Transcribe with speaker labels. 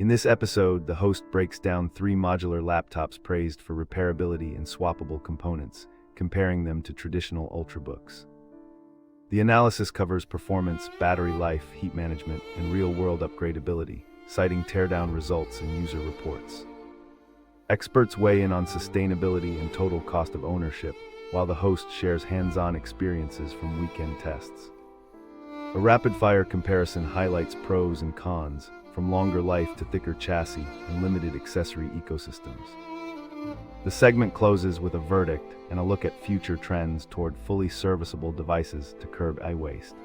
Speaker 1: In this episode, the host breaks down 3 modular laptops praised for repairability and swappable components, comparing them to traditional ultrabooks. The analysis covers performance, battery life, heat management, and real-world upgradability, citing teardown results and user reports. Experts weigh in on sustainability and total cost of ownership, while the host shares hands-on experiences from weekend tests. A rapid-fire comparison highlights pros and cons, from longer life to thicker chassis and limited accessory ecosystems. The segment closes with a verdict and a look at future trends toward fully serviceable devices to curb e-waste.